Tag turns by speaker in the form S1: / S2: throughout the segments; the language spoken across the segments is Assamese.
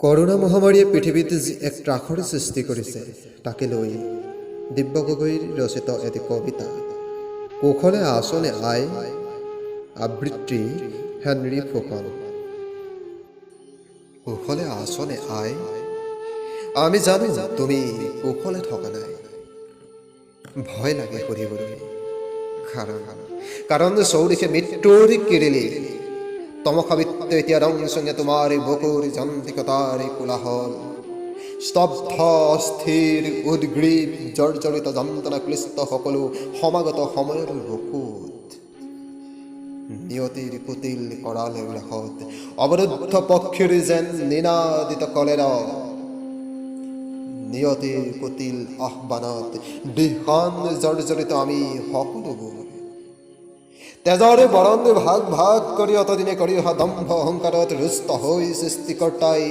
S1: কৰোনা মহামাৰীয়ে পৃথিৱীত এক ত্ৰাসৰ সৃষ্টি কৰিছে। তাকে লৈ দিব্য গগৈৰ ৰচিত এটি কবিতা কুশলে আছনে আই, আবৃত্তি হেনৰি ফুকন। কুশলে আছনে আই, আমি জানো তুমি কুশলে থকা নাই। ভয় লাগে সুধিবলৈ, কাৰণ চৌদিশে মৃত্যুৰ কিৰিলি। তমসাবিত্ত এতিয়া ৰং চঙে তোমাৰ বুকুৰ যান্ত্ৰিকতাৰ কোলাহল। স্তব্ধ স্থিৰ উদ্গ্ৰীৱ জৰ্জৰিত যন্ত্ৰণা ক্লিষ্ট সকলো সমাগত সময়ৰ বুকুত। নিয়তিৰ কুটিল কৰাল উল্লাসত অৱৰুদ্ধ পক্ষীৰ যেন নিনাদিত কলেৰা। নিয়তিৰ কুটিল আহ্বানত দিহান জৰ্জৰিত আমি সকলোবোৰ। তেজৰে বৰণ ভাগ ভাগ কৰি অতদিনে কৰি অহা দম্ভ অহংকাৰত ৰুষ্ট হৈ সৃষ্টিকৰ্তাই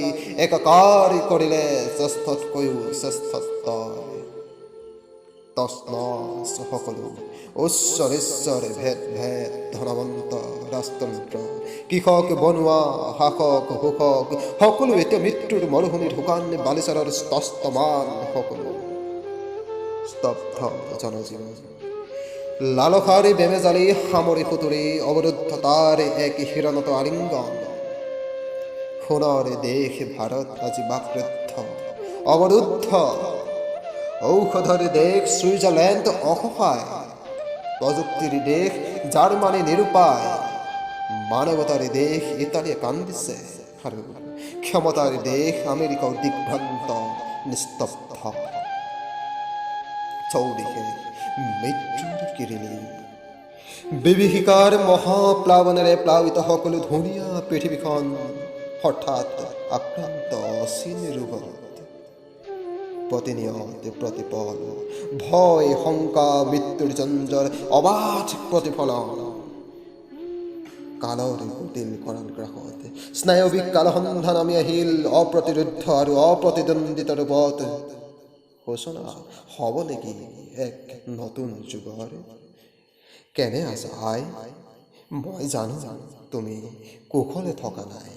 S1: একাকাৰ কৰিলে শ্ৰেষ্ঠতকৈও শ্ৰেষ্ঠত্ব। তছনছ সকলো উচ্চ নিশ্চৰ ভেদ ভেদ ধনৱন্ত ৰাজতন্ত্ৰ কৃষক বনুৱা শাসক শোষক সকলো এতিয়া মৃত্যুৰ মৰুভূমিৰ শুকান বালিচৰৰ স্তস্তমান সকলো স্তব্ধ জনজীৱন। লালসাৰী বেমেজালি সামৰি সুতুৰি অৱৰুদ্ধতাৰ এক হিৰণত আলিংগন। সোণৰ দেশ ভাৰত আজি বাকৰুদ্ধ অৱৰুদ্ধ। ঔষধৰ দেশ ছুইজাৰলেণ্ড অসহায়। প্ৰযুক্তিৰ দেশ জাৰ্মানী নিৰুপায়। মানৱতাৰ দেশ ইটালীয়ে কান্দিছে আৰু ক্ষমতাৰ দেশ আমেৰিকাও দিগ্ভ্ৰান্ত নিস্তব্ধ। চৌদিশে মৃত্যুৰ কিৰিলি। বিভীষিকাৰ মহাপ্লাৱনেৰে প্লাৱিত সকলো ধুনীয়া পৃথিৱীখন হঠাৎ আক্ৰান্ত অচিন ৰোগত। প্ৰতিনিয়ত প্ৰতিপল ভয় শংকা মৃত্যুৰ জঞ্জৰ অবাধ প্ৰতিফলন। কালৰ কুটিল কৰালগ্ৰাসত স্নায়ৱিক কালসন্ধান নামি আহিল অপ্ৰতিৰোধ্য আৰু অপ্ৰতিদ্বন্দ্বিত ৰূপত। সূচনা হ'ব নেকি এক নতুন যুগৰ? কেনে আছা আই, মই জানো তুমি কুশলে থকা নাই।